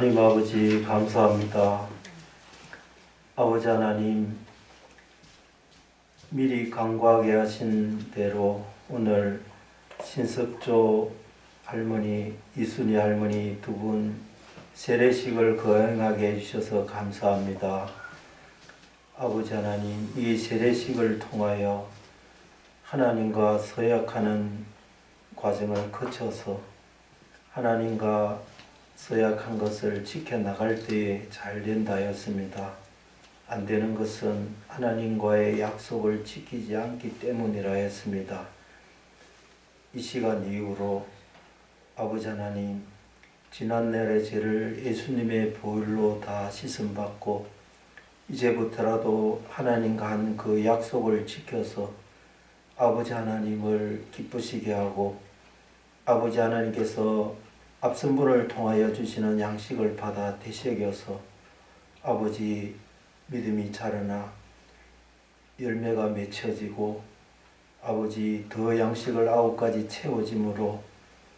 하나님 아버지 감사합니다. 아버지 하나님, 미리 간구하게 하신 대로 오늘 신석조 할머니, 이순희 할머니 두 분 세례식을 거행하게 해주셔서 감사합니다. 아버지 하나님, 이 세례식을 통하여 하나님과 서약하는 과정을 거쳐서 하나님과 서약한 것을 지켜나갈 때에 잘 된다 하였습니다. 안 되는 것은 하나님과의 약속을 지키지 않기 때문이라 했습니다. 이 시간 이후로 아버지 하나님, 지난날의 죄를 예수님의 보혈로 다 씻음받고 이제부터라도 하나님과 한 그 약속을 지켜서 아버지 하나님을 기쁘시게 하고 아버지 하나님께서 앞선 분을 통하여 주시는 양식을 받아 되새겨서 아버지 믿음이 자라나 열매가 맺혀지고 아버지 더 양식을 9가지 채워짐으로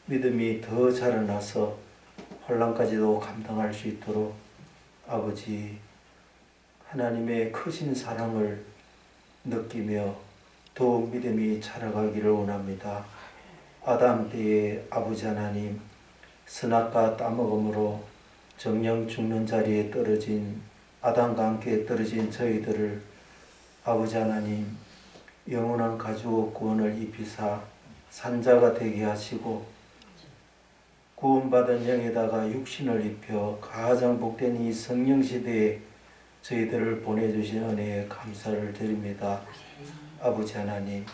믿음이 더 자라나서 혼란까지도 감당할 수 있도록 아버지 하나님의 크신 사랑을 느끼며 더욱 믿음이 자라가기를 원합니다. 아담 때에 아버지 하나님 선악과 따먹음으로 정령 죽는 자리에 떨어진 아담과 함께 떨어진 저희들을 아버지 하나님 영원한 가죽 구원을 입히사 산자가 되게 하시고 구원받은 영에다가 육신을 입혀 가장 복된 이 성령시대에 저희들을 보내주신 은혜에 감사를 드립니다. 아버지 하나님,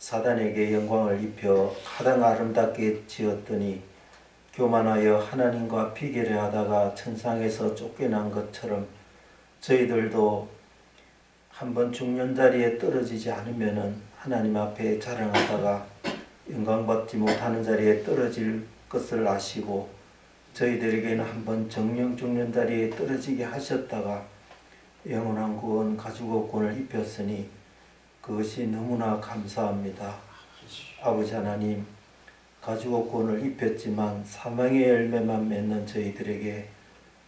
사단에게 영광을 입혀 가장 아름답게 지었더니 교만하여 하나님과 비교하다가 천상에서 쫓겨난 것처럼 저희들도 한번 죽는 자리에 떨어지지 않으면 하나님 앞에 자랑하다가 영광받지 못하는 자리에 떨어질 것을 아시고 저희들에게는 한번 정령 죽는 자리에 떨어지게 하셨다가 영원한 구원 가지고 구원을 입혔으니 그것이 너무나 감사합니다. 아버지 하나님, 가지고 구원을 입혔지만 사망의 열매만 맺는 저희들에게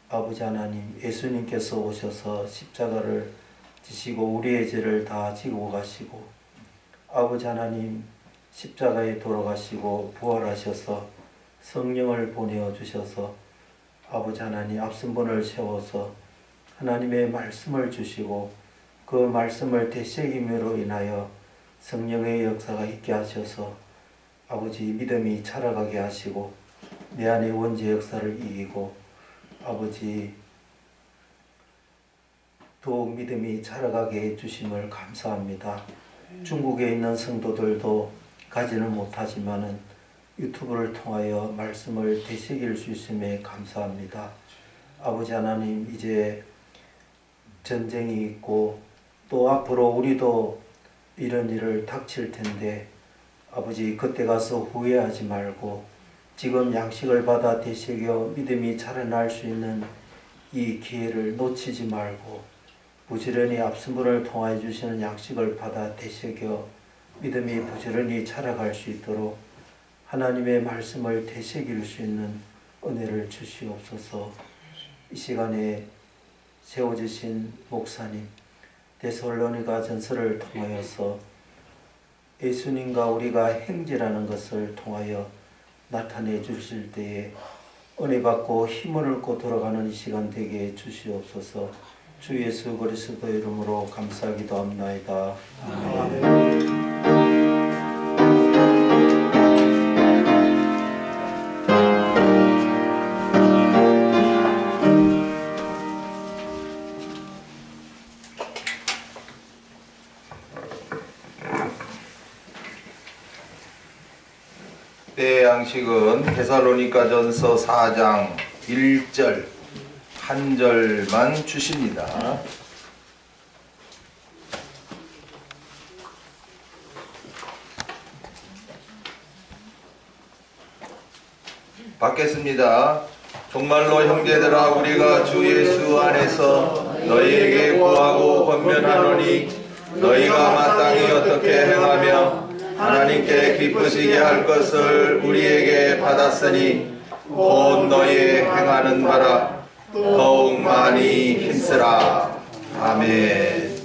아버지 하나님, 예수님께서 오셔서 십자가를 지시고 우리의 죄를 다 지고 가시고 아버지 하나님, 십자가에 돌아가시고 부활하셔서 성령을 보내어 주셔서 아버지 하나님 앞선 분을 세워서 하나님의 말씀을 주시고 그 말씀을 되새김으로 인하여 성령의 역사가 있게 하셔서 아버지 믿음이 자라가게 하시고 내 안의 원죄 역사를 이기고 아버지 더욱 믿음이 자라가게 해주심을 감사합니다. 중국에 있는 성도들도 가지는 못하지만은 유튜브를 통하여 말씀을 되새길 수 있음에 감사합니다. 아버지 하나님, 이제 전쟁이 있고 또 앞으로 우리도 이런 일을 닥칠 텐데 아버지 그때 가서 후회하지 말고 지금 양식을 받아 되새겨 믿음이 자라날 수 있는 이 기회를 놓치지 말고 부지런히 앞선 분을 통하여 주시는 양식을 받아 되새겨 믿음이 부지런히 자라갈 수 있도록 하나님의 말씀을 되새길 수 있는 은혜를 주시옵소서. 이 시간에 세워주신 목사님, 데살로니가 전서를 통하여서 예수님과 우리가 행제라는 것을 통하여 나타내 주실 때에 은혜 받고 힘을 얻고 돌아가는 이 시간 되게 해 주시옵소서. 주 예수 그리스도 이름으로 감사하기도 합나이다. 아멘. 때의 양식은 데살로니가전서 4장 1절 한 절만 주십니다. 받겠습니다. 정말로 형제들아, 우리가 주 예수 안에서 너희에게 구하고 권면하노니 너희가 마땅히 어떻게 행하며 하나님께 기쁘시게 할 것을 우리에게 받았으니 곧 너의 행하는 바라 더욱 많이 힘쓰라. 아멘.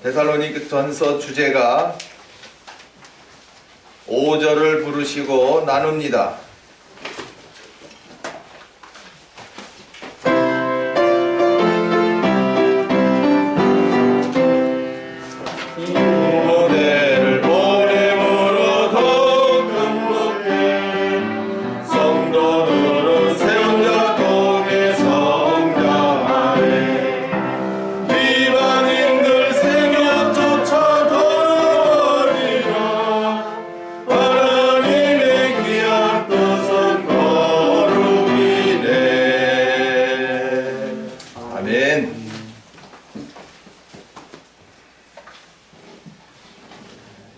데살로니가전서 주제가 5절을 부르시고 나눕니다.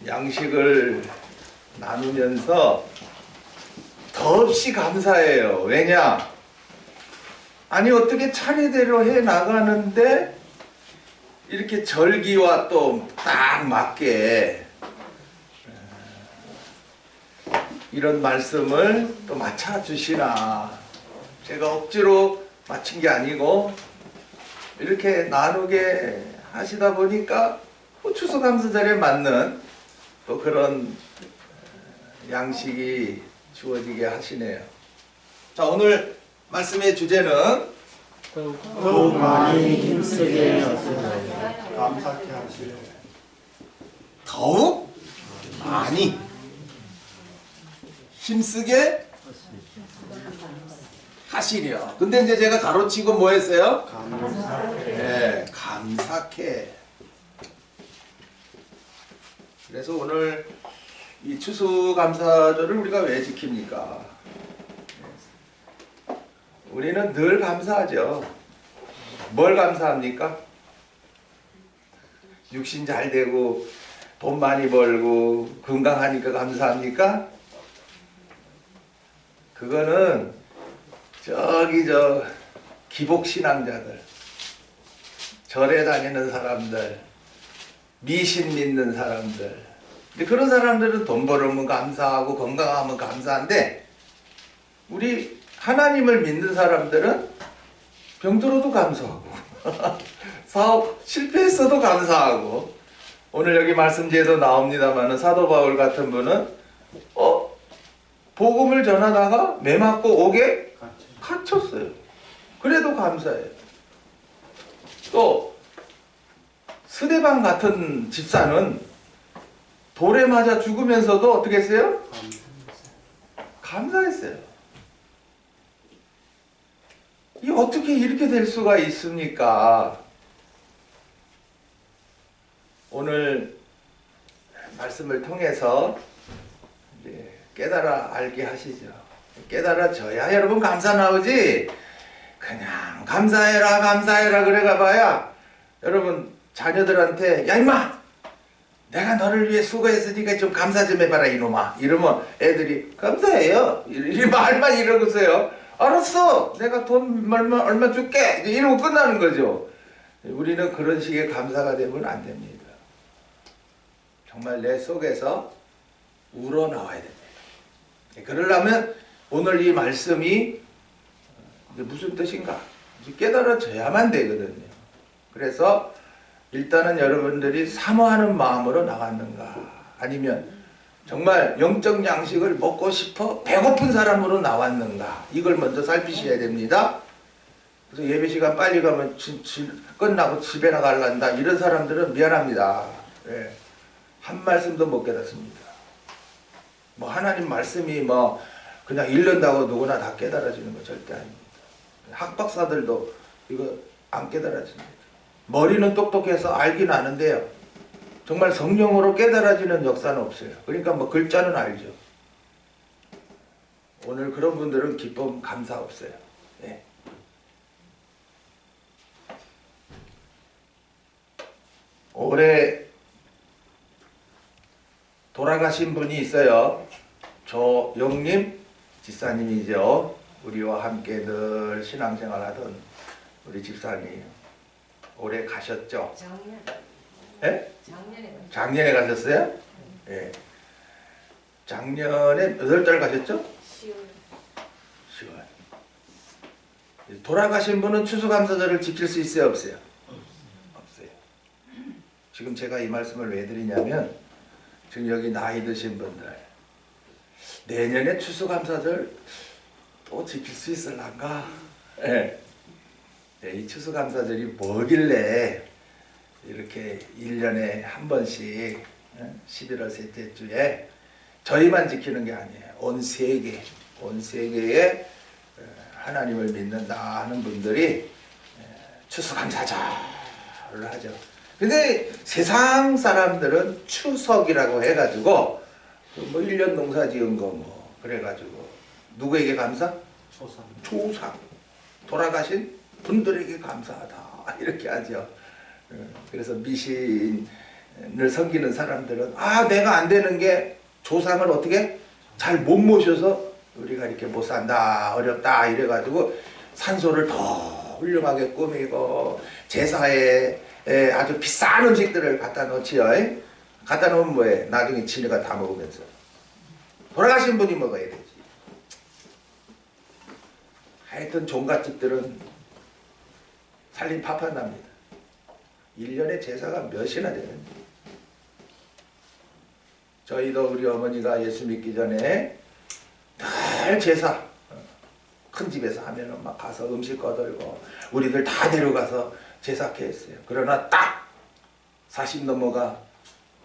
양식을 나누면서 더없이 감사해요. 왜냐? 아니 어떻게 차례대로 해 나가는데 이렇게 절기와 또 딱 맞게 이런 말씀을 또 맞춰주시나. 제가 억지로 맞춘 게 아니고 이렇게 나누게 하시다 보니까 추수감사절에 맞는 또 그런 양식이 주어지게 하시네요. 자, 오늘 말씀의 주제는 더욱 많이 힘쓰게 하시나이다. 감사케 하시려. 더욱 많이 힘쓰게 하시려. 근데 이제 제가 가로치고 뭐 했어요? 감사케. 네, 감사케. 그래서 오늘 이 추수감사절을 우리가 왜 지킵니까? 우리는 늘 감사하죠. 뭘 감사합니까? 육신 잘 되고 돈 많이 벌고 건강하니까 감사합니까? 그거는 저 기복신앙자들, 절에 다니는 사람들, 미신 믿는 사람들, 근데 그런 사람들은 돈 벌으면 감사하고 건강하면 감사한데, 우리 하나님을 믿는 사람들은 병들어도 감사하고 사업 실패했어도 감사하고, 오늘 여기 말씀지에도 나옵니다마는 사도 바울 같은 분은 복음을 전하다가 매 맞고 옥에 갇혔어요. 그래도 감사해요. 또 스데반 같은 집사는 돌에 맞아 죽으면서도 어떻게 했어요? 감사했어요. 이 어떻게 이렇게 될 수가 있습니까? 오늘 말씀을 통해서 이제 깨달아 알게 하시죠. 깨달아져야 여러분 감사 나오지, 그냥 감사해라 감사해라 그래가 봐야 여러분 자녀들한테 야 임마 내가 너를 위해 수고했으니까 좀 감사 좀 해봐라 이놈아 이러면 애들이 감사해요 이 말만 이러고서요. 알았어 내가 돈 얼마 줄게 이러고 끝나는 거죠. 우리는 그런 식의 감사가 되면 안 됩니다. 정말 내 속에서 우러나와야 됩니다. 그러려면 오늘 이 말씀이 무슨 뜻인가 깨달아져야만 되거든요. 그래서 일단은 여러분들이 사모하는 마음으로 나왔는가, 아니면 정말 영적 양식을 먹고 싶어 배고픈 사람으로 나왔는가, 이걸 먼저 살피셔야 됩니다. 그래서 예배 시간 빨리 가면 끝나고 집에 나가란다 이런 사람들은 미안합니다. 예. 한 말씀도 못 깨닫습니다. 뭐 하나님 말씀이 뭐 그냥 읽는다고 누구나 다 깨달아지는 거 절대 아닙니다. 학박사들도 이거 안 깨달아집니다. 머리는 똑똑해서 알긴 아는데요, 정말 성령으로 깨달아지는 역사는 없어요. 그러니까 뭐 글자는 알죠. 오늘 그런 분들은 기쁨 감사 없어요. 네. 올해 돌아가신 분이 있어요. 조영림 집사님이죠. 우리와 함께 늘 신앙생활하던 우리 집사님. 올해 가셨죠? 작년. 예? 작년에. 작년에 가셨어요? 예. 작년에 몇 달 가셨죠? 10월. 10월. 돌아가신 분은 추수감사절을 지킬 수 있어요, 없어요? 없어요. 지금 제가 이 말씀을 왜 드리냐면 지금 여기 나이 드신 분들 내년에 추수감사절 또 지킬 수 있을란가? 예. 네, 이 추수감사절이 뭐길래 이렇게 1년에 한 번씩 11월 셋째 주에 저희만 지키는 게 아니에요. 온 세계에 하나님을 믿는다 하는 분들이 추수감사절을 하죠. 근데 세상 사람들은 추석이라고 해가지고 뭐 1년 농사 지은 거 뭐 그래가지고 누구에게 감사? 조상. 돌아가신 분들에게 감사하다 이렇게 하죠. 그래서 미신을 섬기는 사람들은 내가 안 되는 게 조상을 어떻게 잘 못 모셔서 우리가 이렇게 못 산다 어렵다 이래가지고 산소를 더 훌륭하게 꾸미고 제사에 아주 비싼 음식들을 갖다 놓지요. 갖다 놓으면 뭐해? 나중에 지네가 다 먹으면서 돌아가신 분이 먹어야 되지. 하여튼 종갓집들은 살림 파판납니다. 1년에 제사가 몇이나 되는지. 저희도 우리 어머니가 예수 믿기 전에 늘 제사 큰 집에서 하면은 막 가서 음식 거들고 우리들 다 데려가서 제사케 했어요. 그러나 딱 40 넘어가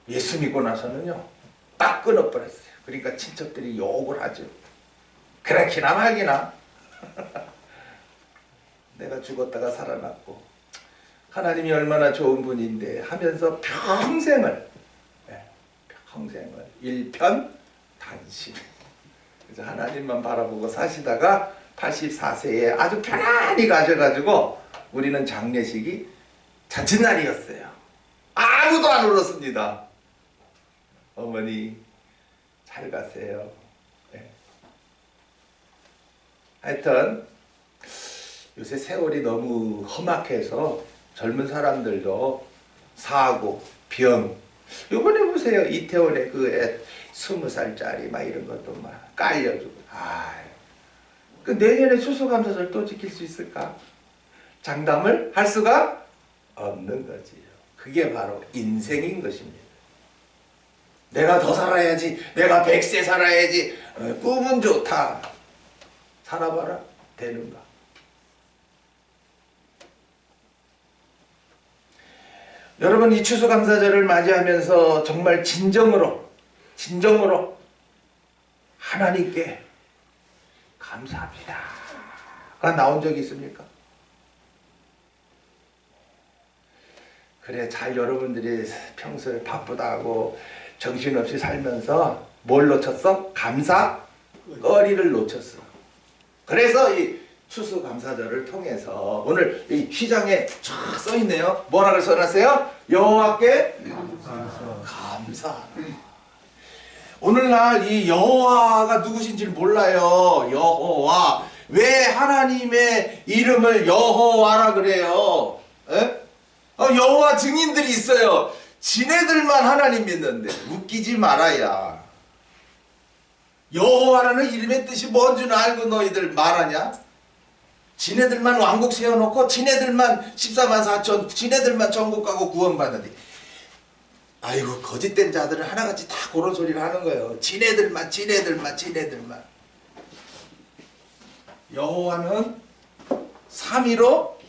예수 믿고 나서는요 딱 끊어버렸어요. 그러니까 친척들이 욕을 하죠. 그렇기나 말기나 내가 죽었다가 살아났고 하나님이 얼마나 좋은 분인데 하면서 평생을 일편단심 그래서 하나님만 바라보고 사시다가 84세에 아주 편안히 가셔가지고 우리는 장례식이 잔칫날이었어요. 아무도 안 울었습니다. 어머니 잘 가세요. 하여튼 요새 세월이 너무 험악해서 젊은 사람들도 사고, 병. 요번에 보세요. 이태원에 그 20살짜리 막 이런 것도 막 깔려주고. 그 내년에 추수감사절 또 지킬 수 있을까? 장담을 할 수가 없는 거지요. 그게 바로 인생인 것입니다. 내가 더 살아야지. 내가 100세 살아야지. 꿈은 좋다. 살아봐라. 되는가? 여러분 이 추수감사절을 맞이하면서 정말 진정으로 하나님께 감사합니다가 나온 적이 있습니까? 그래 잘 여러분들이 평소에 바쁘다고 정신없이 살면서 뭘 놓쳤어? 감사거리를 놓쳤어. 그래서 이 추수감사절을 통해서 오늘 이 휘장에 쫙 써있네요. 뭐라고 써놨어요? 여호와께 감사. 오늘날 이 여호와가 누구신지를 몰라요. 여호와. 왜 하나님의 이름을 여호와라 그래요? 여호와 증인들이 있어요. 지네들만 하나님 믿는데 웃기지 말아야. 여호와라는 이름의 뜻이 뭔 줄 알고 너희들 말하냐? 지네들만 왕국 세워놓고 지네들만 14만 4천 지네들만 천국 가고 구원받는데 아이고 거짓된 자들은 하나같이 다 그런 소리를 하는 거예요. 지네들만 여호와는 삼위로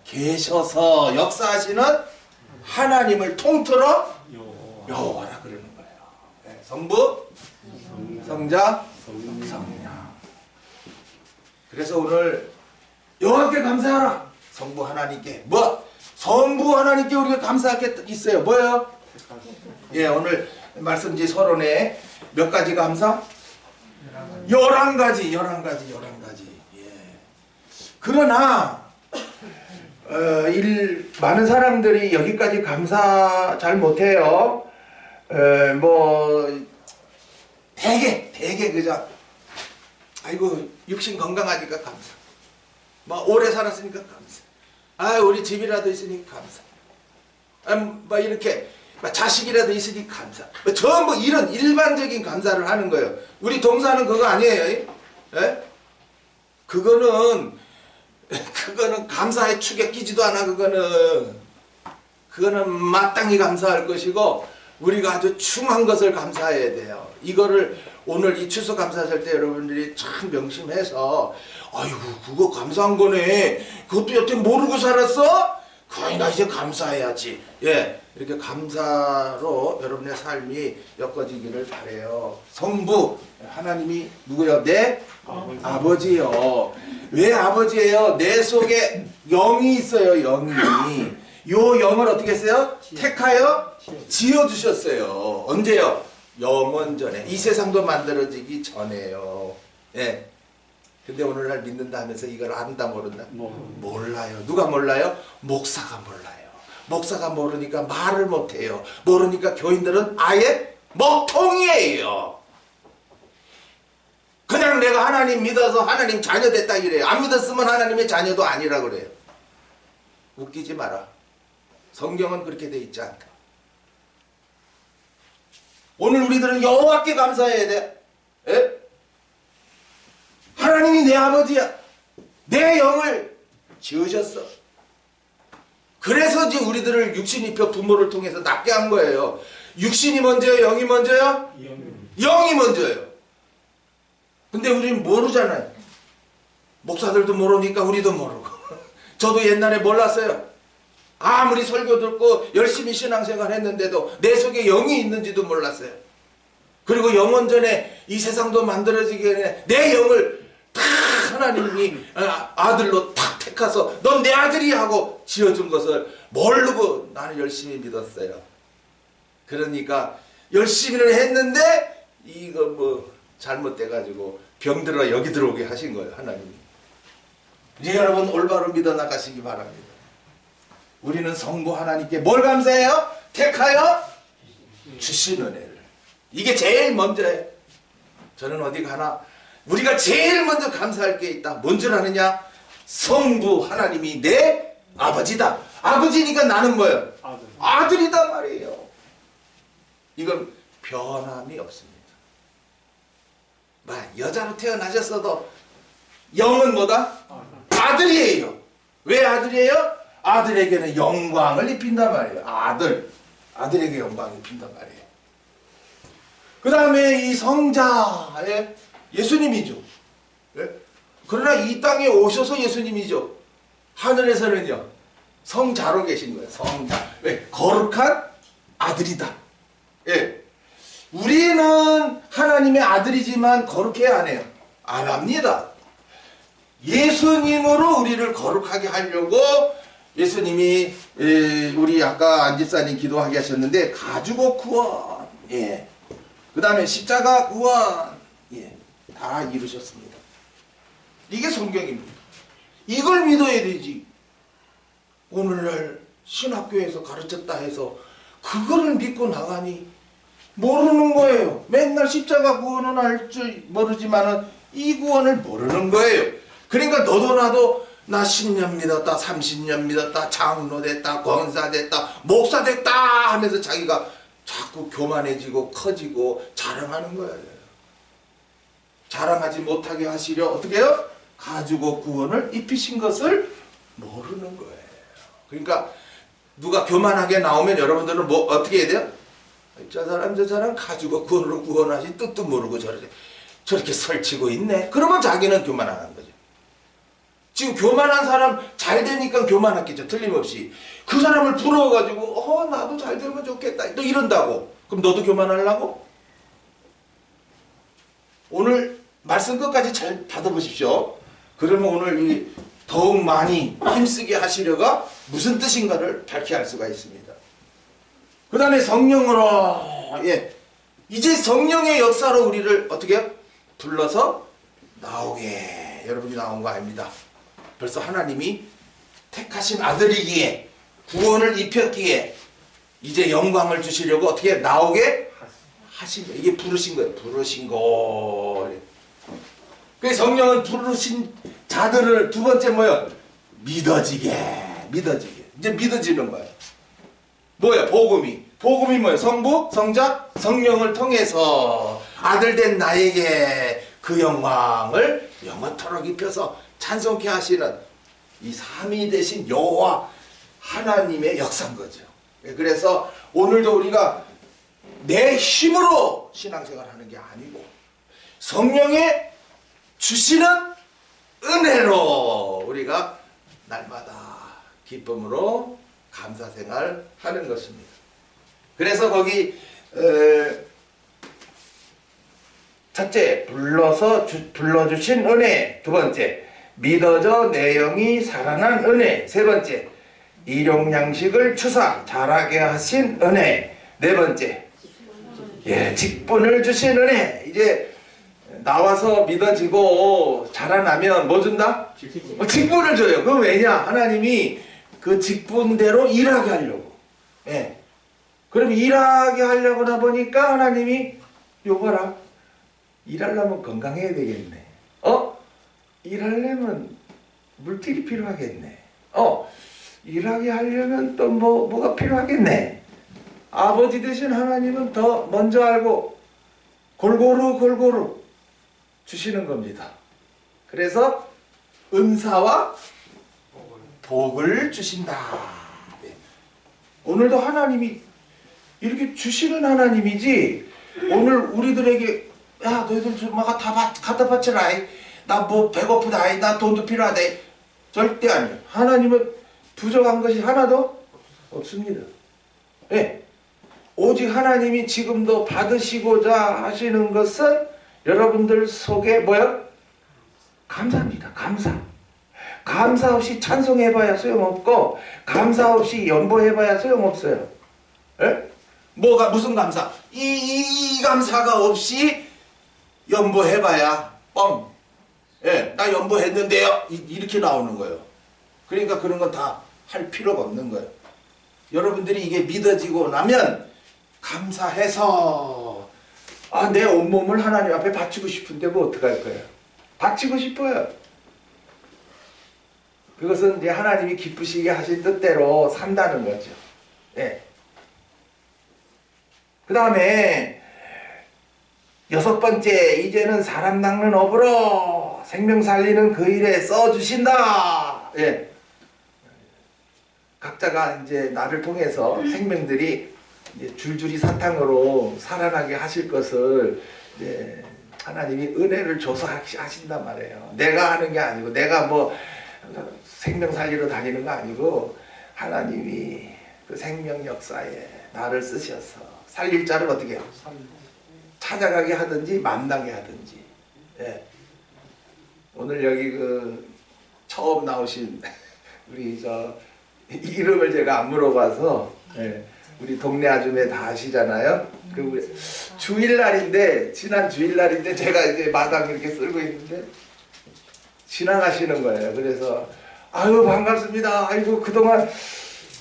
계셔서 역사하시는 하나님을 통틀어 여호와라 그러는 거예요. 성부, 성자, 성령. 그래서 오늘 여호와께 감사하라. 성부 하나님께 성부 하나님께 우리가 감사할 게 있어요. 뭐예요? 오늘 말씀지 서론에 몇 가지 감사? 11가지. 그러나 많은 사람들이 여기까지 감사 잘 못해요. 되게 그저 아이고 육신 건강하니까 감사. 오래 살았으니까 감사. 우리 집이라도 있으니까 감사. 이렇게 자식이라도 있으니 감사. 전부 이런 일반적인 감사를 하는 거예요. 우리 동사는 그거 아니에요. 그거는 감사의 축에 끼지도 않아. 그거는 마땅히 감사할 것이고 우리가 아주 충한 것을 감사해야 돼요. 이거를 오늘 이 추수감사절 때 여러분들이 참 명심해서 아이고 그거 감사한 거네. 그것도 여태 모르고 살았어? 그러니 나 이제 감사해야지. 예, 이렇게 감사로 여러분의 삶이 엮어지기를 바래요. 성부 하나님이 누구요? 내 아버지요. 왜 아버지예요? 내 속에 영이 있어요. 영이. 요 영을 어떻게 했어요? 택하여 지어주셨어요. 언제요? 영원 전에. 이 세상도 만들어지기 전에요. 예. 근데 오늘날 믿는다 하면서 이걸 안다 모른다? 몰라요. 누가 몰라요? 목사가 몰라요. 목사가 모르니까 말을 못해요. 모르니까 교인들은 아예 먹통이에요. 그냥 내가 하나님 믿어서 하나님 자녀 됐다 이래요. 안 믿었으면 하나님의 자녀도 아니라 그래요. 웃기지 마라. 성경은 그렇게 돼 있지 않다. 오늘 우리들은 여호와께 감사해야 돼. 예? 하나님이 내 아버지야. 내 영을 지으셨어. 그래서 지금 우리들을 육신 입혀 부모를 통해서 낳게 한 거예요. 육신이 먼저요? 영이 먼저요? 영이 먼저요. 근데 우리는 모르잖아요. 목사들도 모르니까 우리도 모르고. 저도 옛날에 몰랐어요. 아무리 설교 듣고 열심히 신앙생활 했는데도 내 속에 영이 있는지도 몰랐어요. 그리고 영원 전에 이 세상도 만들어지기 전에 내 영을 다 하나님이 아들로 탁 택해서 넌 내 아들이 하고 지어준 것을 모르고 나는 열심히 믿었어요. 그러니까 열심히는 했는데 이거 뭐 잘못돼가지고 병들어 여기 들어오게 하신 거예요. 하나님이. 이제 여러분 올바로 믿어 나가시기 바랍니다. 우리는 성부 하나님께 뭘 감사해요? 택하여 주신 은혜를. 이게 제일 먼저예요. 저는 어디 가나 우리가 제일 먼저 감사할 게 있다. 뭔 줄 아느냐? 성부 하나님이 내 아버지다. 아버지니까 나는 뭐예요? 아들이다 말이에요. 이건 변함이 없습니다. 여자로 태어나셨어도 영은 뭐다? 아들이에요. 왜 아들이에요? 아들에게는 영광을 입힌단 말이에요. 아들에게 영광을 입힌단 말이에요. 그 다음에 이 성자의 예수님이죠. 네? 그러나 이 땅에 오셔서 예수님이죠. 하늘에서는요 성자로 계신 거예요. 성자. 왜? 거룩한 아들이다. 예. 우리는 하나님의 아들이지만 거룩해야 안 해요? 안 합니다. 예수님으로 우리를 거룩하게 하려고 예수님이 우리 아까 안집사님 기도하게 하셨는데 가죽옷 구원, 예. 그 다음에 십자가 구원, 예. 다 이루셨습니다. 이게 성경입니다. 이걸 믿어야 되지. 오늘날 신학교에서 가르쳤다 해서 그거를 믿고 나가니 모르는 거예요. 맨날 십자가 구원은 알 줄 모르지만은 이 구원을 모르는 거예요. 그러니까 너도 나도 나 10년 믿었다, 30년 믿었다, 장로 됐다, 권사 됐다, 목사 됐다 하면서 자기가 자꾸 교만해지고 커지고 자랑하는 거예요. 자랑하지 못하게 하시려 어떻게 해요? 가지고 구원을 입히신 것을 모르는 거예요. 그러니까 누가 교만하게 나오면 여러분들은 뭐 어떻게 해야 돼요? 저 사람 가지고 구원으로 구원하신 뜻도 모르고 저렇게 설치고 있네. 그러면 자기는 교만한 거죠. 지금 교만한 사람 잘 되니까 교만했겠죠. 틀림없이. 그 사람을 부러워가지고 나도 잘 되면 좋겠다. 또 이런다고. 그럼 너도 교만하려고? 오늘 말씀 끝까지 잘 받아보십시오. 그러면 오늘 더욱 많이 힘쓰게 하시려가 무슨 뜻인가를 밝혀야 할 수가 있습니다. 그 다음에 성령으로, 예. 이제 성령의 역사로 우리를 어떻게 해요? 불러서 나오게. 여러분이 나온 거 아닙니다. 벌써 하나님이 택하신 아들이기에 구원을 입혔기에 이제 영광을 주시려고 어떻게 나오게 하신 거예요. 이게 부르신 거예요. 부르신 거. 그래서 성령은 부르신 자들을 두 번째 뭐예요? 믿어지게. 이제 믿어지는 거예요. 뭐예요? 복음이 뭐예요? 성부, 성자, 성령을 통해서 아들 된 나에게 그 영광을 영원토록 입혀서 찬송케 하시는 이 삼위 되신 여호와 하나님의 역사인 거죠. 그래서 오늘도 우리가 내 힘으로 신앙생활 하는 게 아니고 성령의 주시는 은혜로 우리가 날마다 기쁨으로 감사생활 하는 것입니다. 그래서 거기 첫째, 불러주신 은혜. 두 번째, 믿어져 내 영이 살아난 은혜. 세 번째, 일용양식을 주사 자라게 하신 은혜. 네 번째, 직분을 주신 은혜. 이제 나와서 믿어지고 자라나면 뭐 준다? 직분을 줘요. 그럼 왜냐? 하나님이 그 직분대로 일하게 하려고. 예. 그럼 일하게 하려고 하다 보니까 하나님이 요거라. 일하려면 건강해야 되겠네. 일하려면 물질이 필요하겠네. 일하게 하려면 또 뭐가 필요하겠네. 아버지 되신 하나님은 더 먼저 알고 골고루 주시는 겁니다. 그래서 은사와 복을 주신다. 오늘도 하나님이 이렇게 주시는 하나님이지 오늘 우리들에게 야 너희들 좀 다 갖다 바쳐라. 나 뭐 배고프다. 나 돈도 필요하다. 절대 아니에요. 하나님은 부족한 것이 하나도 없습니다. 예. 오직 하나님이 지금도 받으시고자 하시는 것은 여러분들 속에 뭐야? 감사입니다. 감사 없이 찬송해봐야 소용없고 감사 없이 연보해봐야 소용없어요. 예? 무슨 감사? 이 감사가 없이 연보해봐야 뻥. 예, 나 연보했는데요. 이렇게 나오는 거예요. 그러니까 그런 건 다 할 필요가 없는 거예요. 여러분들이 이게 믿어지고 나면 감사해서 내 온몸을 하나님 앞에 바치고 싶은데 뭐 어떡할 거예요? 바치고 싶어요. 그것은 이제 하나님이 기쁘시게 하신 뜻대로 산다는 거죠. 예. 그 다음에 여섯 번째, 이제는 사람 낚는 업으로 생명 살리는 그 일에 써주신다. 예. 각자가 이제 나를 통해서 생명들이 이제 줄줄이 사탕으로 살아나게 하실 것을 이제 하나님이 은혜를 줘서 하신단 말이에요. 내가 하는 게 아니고, 내가 뭐 생명 살리러 다니는 거 아니고, 하나님이 그 생명 역사에 나를 쓰셔서 살릴 자를 어떻게 해요? 찾아가게 하든지 만나게 하든지. 예. 오늘 여기 처음 나오신 우리 이름을 제가 안 물어봐서 우리 동네 아줌매 다 아시잖아요. 그 주일날인데 지난 주일날인데 제가 이제 마당 이렇게 쓸고 있는데 지나가시는 거예요. 그래서 아유 반갑습니다. 아이고 그동안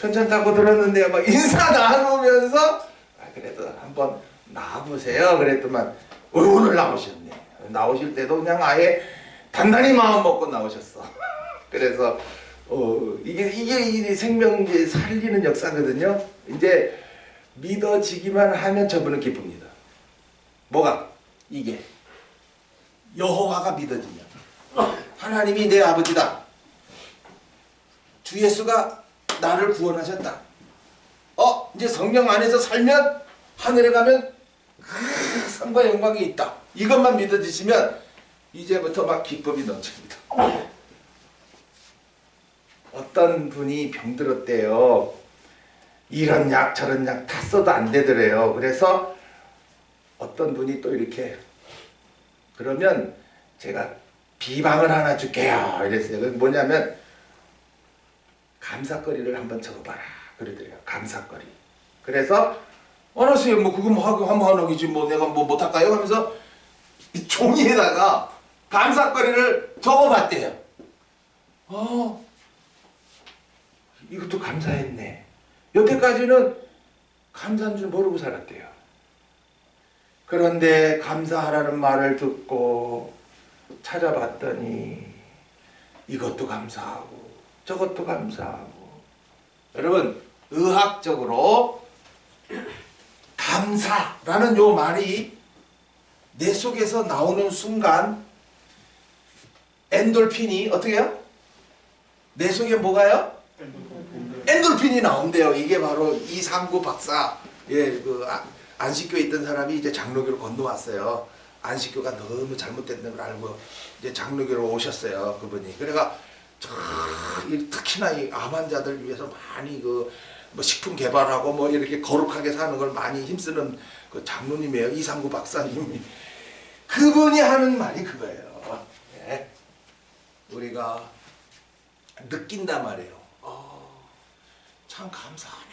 편찮다고 들었는데 막 인사 나누면서 그래도 한번 나와보세요. 그랬더만 오늘 나오셨네. 나오실 때도 그냥 아예 단단히 마음 먹고 나오셨어. 그래서 이게 생명제 살리는 역사거든요. 이제 믿어지기만 하면 저분은 기쁩니다. 뭐가? 이게 여호와가 믿어지면 하나님이 내 아버지다. 주 예수가 나를 구원하셨다. 이제 성령 안에서 살면 하늘에 가면 상과 영광이 있다. 이것만 믿어지시면 이제부터 막 기쁨이 넘칩니다. 어떤 분이 병들었대요. 이런 약 저런 약 다 써도 안 되더래요. 그래서 어떤 분이 또 이렇게 그러면 제가 비방을 하나 줄게요 이랬어요. 그게 뭐냐면 감사거리를 한번 적어봐라 그러더래요. 감사거리. 그래서 알았어요. 뭐 그거 뭐 한번 하기지 뭐 내가 뭐 못할까요? 하면서 이 종이에다가 감사거리를 적어봤대요. 이것도 감사했네. 여태까지는 감사한 줄 모르고 살았대요. 그런데 감사하라는 말을 듣고 찾아봤더니 이것도 감사하고 저것도 감사하고. 여러분 의학적으로 감사라는 요 말이 내 속에서 나오는 순간 엔돌핀이 어떻게 해요? 내 속에 뭐가요? 엔돌핀이 나온대요. 이게 바로 이상구 박사, 안식교에 있던 사람이 이제 장로교로 건너왔어요. 안식교가 너무 잘못됐다는 걸 알고 이제 장로교로 오셨어요. 그분이. 그래가 특히나 이 암 환자들 위해서 많이 뭐 식품 개발하고 뭐 이렇게 거룩하게 사는 걸 많이 힘쓰는 그 장로님이에요. 이상구 박사님이. 그분이 하는 말이 그거예요. 네. 우리가 느낀단 말이에요. 참 감사하네.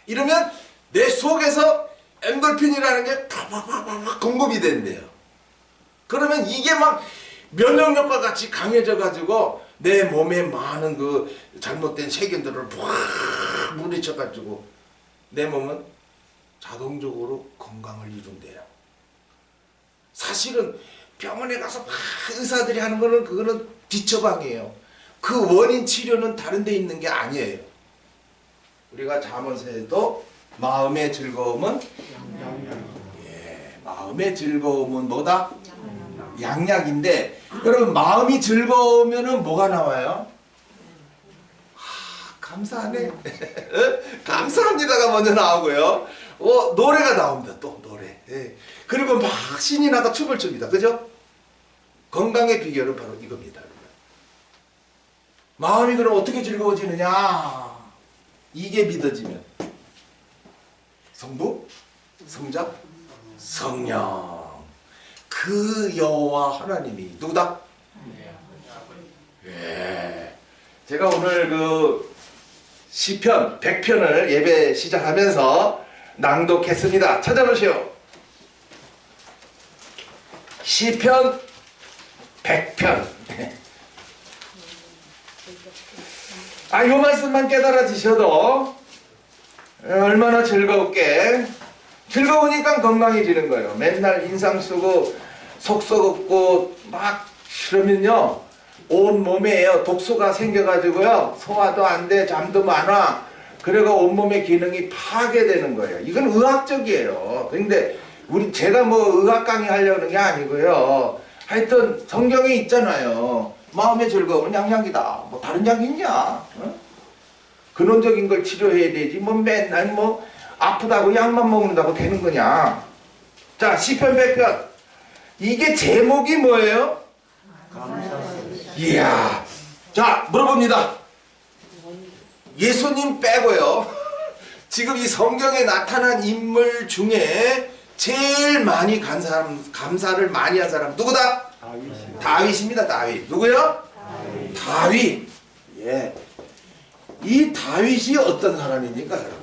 이러면 내 속에서 엔돌핀이라는 게 팍팍팍팍 공급이 된대요. 그러면 이게 막 면역력과 같이 강해져 가지고 내 몸에 많은 그 잘못된 세균들을 팍 물리쳐 가지고 내 몸은 자동적으로 건강을 이룬대요. 사실은 병원에 가서 막 의사들이 하는 거는 그거는 뒤처방이에요. 그 원인 치료는 다른 데 있는 게 아니에요. 우리가 잠언서에도 마음의 즐거움은 마음의 즐거움은 뭐다? 양약인데 여러분 마음이 즐거우면은 뭐가 나와요? 감사하네. 감사합니다가 먼저 나오고요. 노래가 나옵니다. 또 노래. 그리고 막 신이 나서 춤을 춥니다. 그죠? 건강의 비결은 바로 이겁니다. 마음이 그럼 어떻게 즐거워지느냐? 이게 믿어지면 성부, 성자, 성령. 그 여호와 하나님이 누구다? 예. 제가 오늘 그 시편 100편을 예배 시작하면서 낭독했습니다. 찾아보시오. 시편 100편. 요 말씀만 깨달아지셔도 얼마나 즐거우니까 건강해지는 거예요. 맨날 인상 쓰고 속 썩었고 막 이러면요 온 몸에요 독소가 생겨가지고요 소화도 안 돼, 잠도 많아. 그리고 온몸의 기능이 파괴되는 거예요. 이건 의학적이에요. 근데 제가 뭐 의학 강의하려는 게 아니고요. 하여튼 성경에 있잖아요. 마음의 즐거움은 양약이다. 뭐 다른 약이 있냐? 어? 근원적인 걸 치료해야 되지. 뭐 맨날 뭐 아프다고 약만 먹는다고 되는 거냐? 자, 시편 100편. 이게 제목이 뭐예요? 이야. 자, 물어봅니다. 예수님 빼고요. 지금 이 성경에 나타난 인물 중에 제일 많이 감사를 많이 한 사람 누구다? 다윗입니다. 다윗. 누구요? 다윗. 예. 이 다윗이 어떤 사람입니까, 여러분?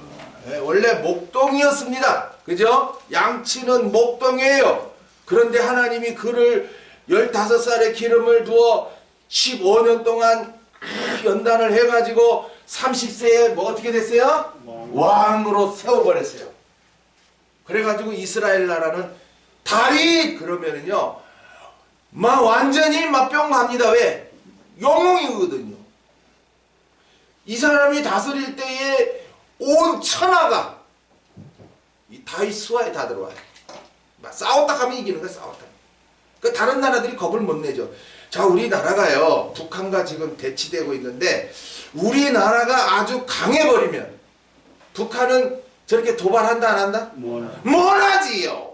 예, 원래 목동이었습니다. 그죠? 양치는 목동이에요. 그런데 하나님이 그를 15살에 기름을 부어 15년 동안 연단을 해가지고 30세에 뭐 어떻게 됐어요? 왕으로 세워버렸어요. 그래가지고 이스라엘 나라는 다윗 그러면은요 막 완전히 막 뿅 갑니다. 왜? 영웅이거든요. 이 사람이 다스릴 때에 온 천하가 이 다윗 수하에 다 들어와요. 막 싸웠다 하면 이기는 거야. 싸웠다. 그 다른 나라들이 겁을 못 내죠. 자, 우리나라가요 북한과 지금 대치되고 있는데 우리나라가 아주 강해버리면 북한은 저렇게 도발한다 안 한다? 뭘 하지요.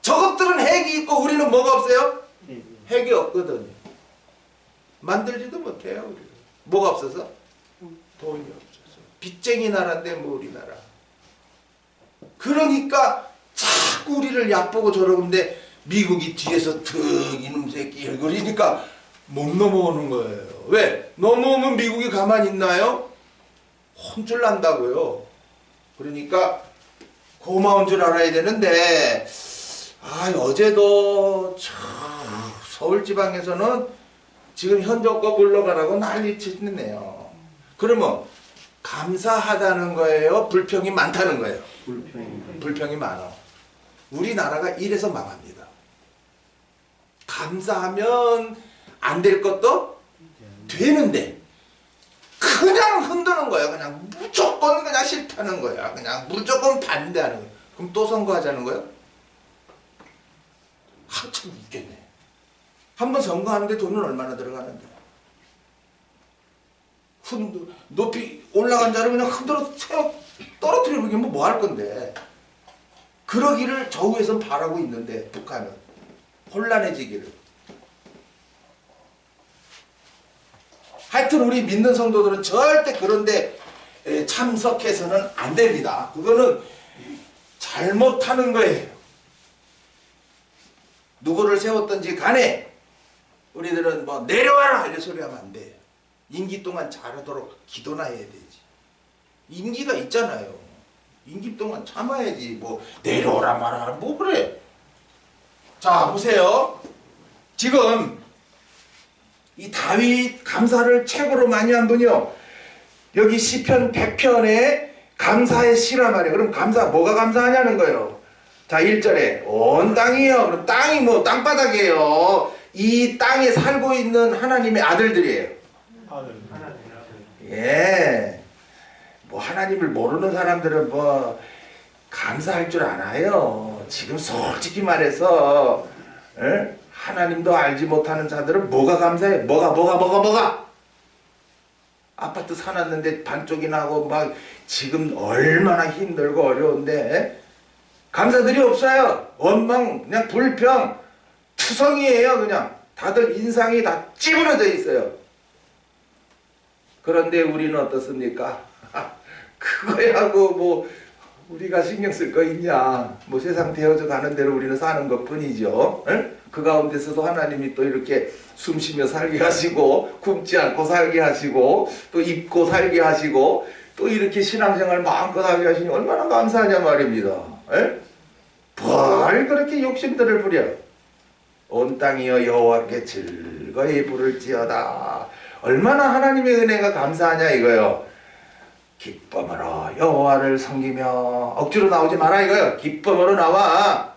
저것들은 핵이 있고 우리는 뭐가 없어요? 핵이 없거든요. 만들지도 못해요. 우리는. 뭐가 없어서? 돈이 없어서. 빚쟁이 나라인데 뭐 우리나라. 그러니까 자꾸 우리를 얕보고 저러는데 미국이 뒤에서 득 이놈 새끼 그러니까 못 넘어오는 거예요. 왜? 넘어오면 미국이 가만히 있나요? 혼쭐 난다고요. 그러니까 고마운 줄 알아야 되는데 어제도 참 서울지방에서는 지금 현저가 물러가라고 난리치네요. 그러면 감사하다는 거예요? 불평이 많다는 거예요? 불평이 많아. 우리나라가 이래서 망합니다. 감사하면 안 될 것도 되는데 그냥 흔드는 거야. 그냥 무조건 그냥 싫다는 거야. 그냥 무조건 반대하는 거야. 그럼 또 선거하자는 거야? 참 웃겠네. 한 번 선거하는데 돈은 얼마나 들어가는데? 높이 올라간 자를 그냥 흔들어 떨어뜨려 버리면 뭐 할 건데? 그러기를 저우에선 바라고 있는데 북한은 혼란해지기를. 하여튼 우리 믿는 성도들은 절대 그런데 참석해서는 안 됩니다. 그거는 잘못하는 거예요. 누구를 세웠든지 간에 우리들은 뭐 내려와라 이런 소리 하면 안 돼요. 임기 동안 잘하도록 기도나 해야 되지. 임기가 있잖아요. 임기 동안 참아야지. 뭐 내려오라 말아 뭐 그래. 자 보세요. 지금 이 다윗 감사를 최고로 많이 한 분이요. 여기 시편 100편에 감사의 시란 말이에요. 그럼 감사 뭐가 감사하냐는 거예요. 자 1절에 온 땅이요. 그럼 땅이 뭐 땅바닥이에요. 이 땅에 살고 있는 하나님의 아들들이에요. 예. 뭐 하나님을 모르는 사람들은 뭐 감사할 줄 알아요. 지금 솔직히 말해서 하나님도 알지 못하는 자들은 뭐가 감사해? 뭐가? 아파트 사놨는데 반쪽이 나고 막 지금 얼마나 힘들고 어려운데 감사들이 없어요. 원망 그냥 불평 투성이에요. 그냥 다들 인상이 다 찌부러져 있어요. 그런데 우리는 어떻습니까? 그거야고 뭐 우리가 신경 쓸 거 있냐. 뭐 세상 되어져 가는 대로 우리는 사는 것 뿐이죠. 그 가운데서도 하나님이 또 이렇게 숨쉬며 살게 하시고 굶지 않고 살게 하시고 또 입고 살게 하시고 또 이렇게 신앙생활 마음껏 하게 하시니 얼마나 감사하냐 말입니다. 뭘 그렇게 욕심들을 부려. 온 땅이여 여호와께 즐거이 부를지어다. 얼마나 하나님의 은혜가 감사하냐 이거요. 기쁨으로 여호와를 섬기며 억지로 나오지 마라 이거요. 기쁨으로 나와.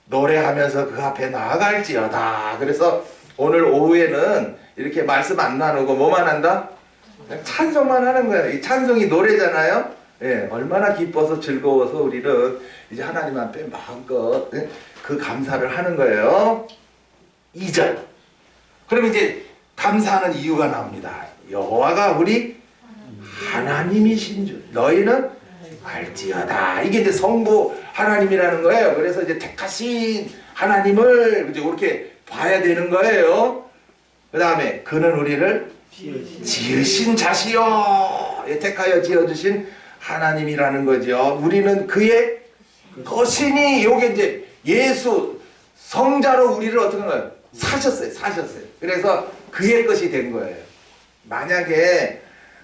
노래하면서 그 앞에 나아갈지어다. 그래서 오늘 오후에는 이렇게 말씀 안 나누고 뭐만 한다? 그냥 찬송만 하는 거예요. 이 찬송이 노래잖아요. 예, 얼마나 기뻐서 즐거워서 우리는 이제 하나님 앞에 마음껏 그 감사를 하는 거예요. 2절. 그럼 이제 감사하는 이유가 나옵니다. 여호와가 우리 하나님이신 줄 너희는 알지어다. 이게 이제 성부 하나님이라는 거예요. 그래서 이제 택하신 하나님을 이제 그렇게 봐야 되는 거예요. 그 다음에 그는 우리를 지으신 자시요. 택하여 지어주신 하나님이라는 거죠. 우리는 그의 것이니 요게 이제 예수 성자로 우리를 어떻게 하는 거예요? 사셨어요. 그래서 그의 것이 된 거예요. 만약에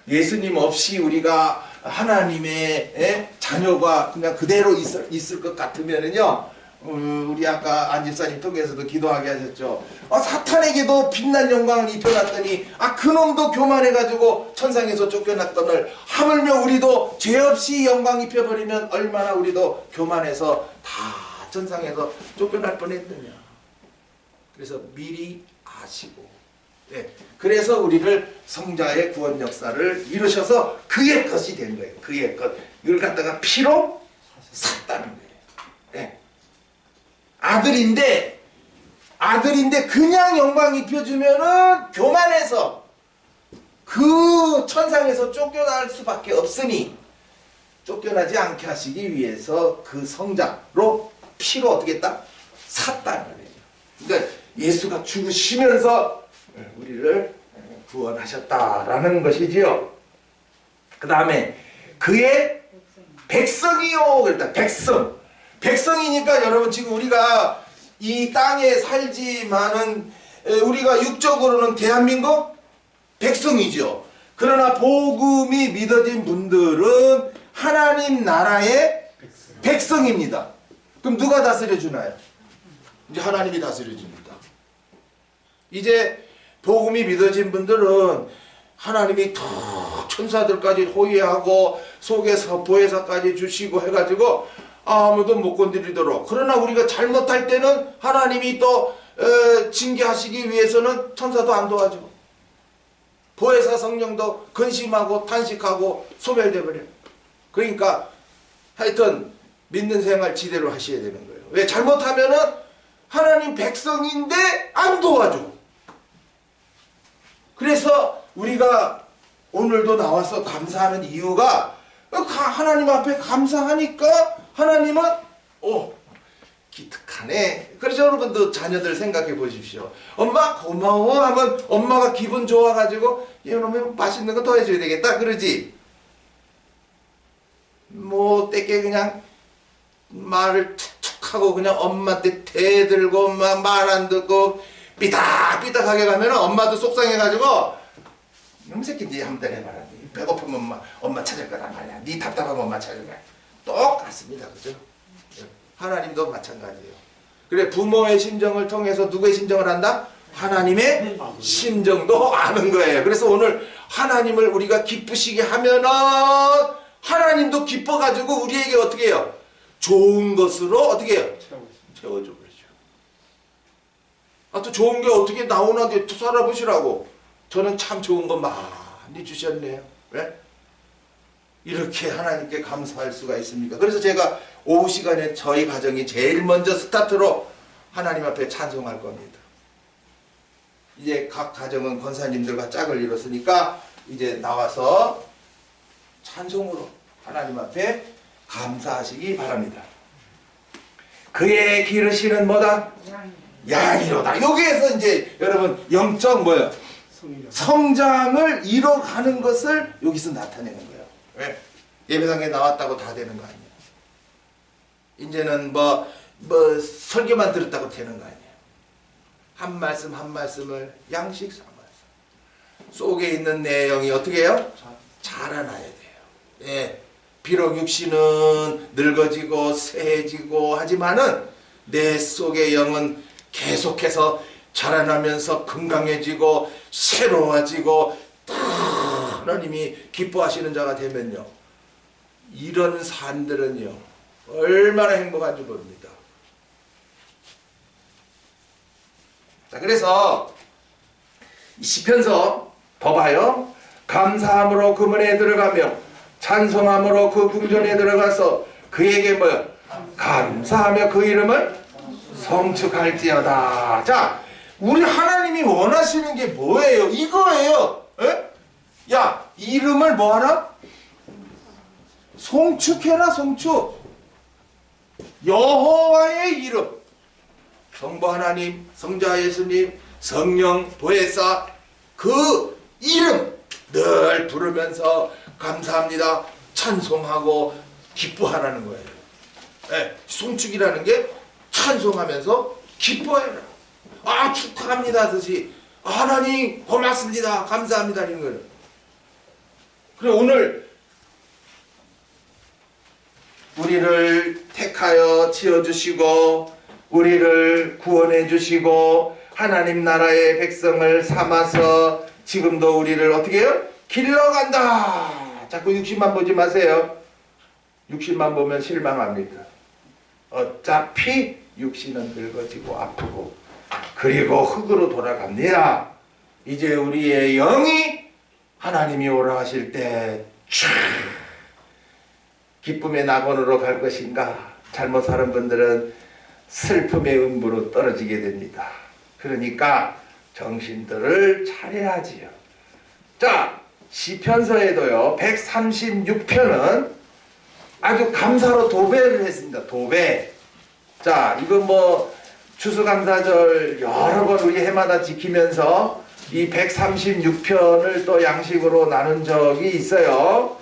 예수님 없이 우리가 하나님의 자녀가 그냥 그대로 있을 것 같으면은요, 우리 아까 안 집사님 통해서도 기도하게 하셨죠. 사탄에게도 빛난 영광을 입혀놨더니 그놈도 교만해가지고 천상에서 쫓겨났더늘 하물며 우리도 죄 없이 영광 입혀버리면 얼마나 우리도 교만해서 다 천상에서 쫓겨날 뻔했느냐. 그래서 미리 아시고, 그래서 우리를 성자의 구원 역사를 이루셔서 그의 것이 된 거예요. 그의 것. 이걸 갖다가 피로 샀다는 거예요. 아들인데 그냥 영광 입혀주면은 교만해서 그 천상에서 쫓겨날 수밖에 없으니 쫓겨나지 않게 하시기 위해서 그 성자로 피로 어떻게 했다? 샀다는 거예요. 그러니까 예수가 죽으시면서 우리를 구원하셨다라는 것이지요. 그 다음에 그의 백성이요. 그랬다. 백성이니까 여러분 지금 우리가 이 땅에 살지만은 우리가 육적으로는 대한민국 백성이죠. 그러나 복음이 믿어진 분들은 하나님 나라의 백성입니다. 그럼 누가 다스려 주나요? 이제 하나님이 다스려 줍니다. 이제 복음이 믿어진 분들은 하나님이 더 천사들까지 호위하고 속에서 보혜사까지 주시고 해가지고 아무도 못 건드리도록. 그러나 우리가 잘못할 때는 하나님이 또 징계하시기 위해서는 천사도 안 도와줘. 보혜사 성령도 근심하고 탄식하고 소멸돼 버려요. 그러니까 하여튼 믿는 생활 지대로 하셔야 되는 거예요. 왜? 잘못하면은 하나님 백성인데 안 도와줘. 그래서 우리가 오늘도 나와서 감사하는 이유가 하나님 앞에 감사하니까 하나님은 기특하네. 그래서 여러분도 자녀들 생각해 보십시오. 엄마 고마워 하면 엄마가 기분 좋아가지고 이놈의 맛있는 거 더 해줘야 되겠다 그러지. 뭐 때께 그냥 말을 툭툭 하고 그냥 엄마한테 대들고 말 안 듣고 삐딱삐딱하게 가면 엄마도 속상해가지고 이놈 새끼 니 한 번 해봐라. 니 배고프면 엄마 찾을 거란 말이야. 니 답답하면 엄마 찾을 거야. 똑같습니다. 그죠? 하나님도 마찬가지예요. 그래 부모의 심정을 통해서 누구의 심정을 한다? 하나님의 심정도 아는 거예요. 그래서 오늘 하나님을 우리가 기쁘시게 하면은 하나님도 기뻐가지고 우리에게 어떻게 해요? 좋은 것으로 어떻게 해요? 채워줘 버리죠. 또 좋은 게 어떻게 나오나 살아보시라고. 저는 참 좋은 거 많이 주셨네요. 왜? 이렇게 하나님께 감사할 수가 있습니까? 그래서 제가 오후 시간에 저희 가정이 제일 먼저 스타트로 하나님 앞에 찬송할 겁니다. 이제 각 가정은 권사님들과 짝을 이뤘으니까 이제 나와서 찬송으로 하나님 앞에 감사하시기 바랍니다. 그의 기르시는 뭐다? 양이로다. 여기에서 이제 여러분 영적 뭐예요? 성장을 이뤄가는 것을 여기서 나타내는 거예요. 왜? 예배당에 나왔다고 다 되는 거 아니에요. 이제는 뭐 설교만 들었다고 되는 거 아니에요. 한 말씀 한 말씀을 양식 삼아서 속에 있는 내용이 어떻게 해요? 자라나야 돼요. 예. 비록 육신은 늙어지고 쇠해지고 하지만은 내 속의 영은 계속해서 자라나면서 건강해지고 새로워지고 하나님이 기뻐하시는 자가 되면요, 이런 산들은요 얼마나 행복한지 모릅니다. 자, 그래서 이 시편서 봐봐요. 감사함으로 그 문에 들어가며 찬송함으로 그 궁전에 들어가서 그에게 뭐요? 감사하며 그 이름을 성축할지어다. 자, 우리 하나님이 원하시는 게 뭐예요? 이거예요. 에? 야, 이름을 뭐하라? 송축해라. 송축. 여호와의 이름, 성부 하나님, 성자 예수님, 성령 보혜사, 그 이름 늘 부르면서 감사합니다, 찬송하고 기뻐하라는 거예요. 네, 송축이라는 게 찬송하면서 기뻐해라. 축하합니다 하듯이 하나님 고맙습니다, 감사합니다 이런 거예요. 그래, 오늘 우리를 택하여 지어주시고 우리를 구원해 주시고 하나님 나라의 백성을 삼아서 지금도 우리를 어떻게 해요? 길러간다. 자꾸 육신만 보지 마세요. 육신만 보면 실망합니다. 어차피 육신은 늙어지고 아프고 그리고 흙으로 돌아갑니다. 이제 우리의 영이 하나님이 오라 하실 때 기쁨의 낙원으로 갈 것인가, 잘못 사는 분들은 슬픔의 음부로 떨어지게 됩니다. 그러니까 정신들을 차려야지요. 자, 시편서에도요 136편은 아주 감사로 도배를 했습니다. 도배. 자, 이거 뭐 추수감사절 여러 번 우리 해마다 지키면서 이 136편을 또 양식으로 나눈 적이 있어요.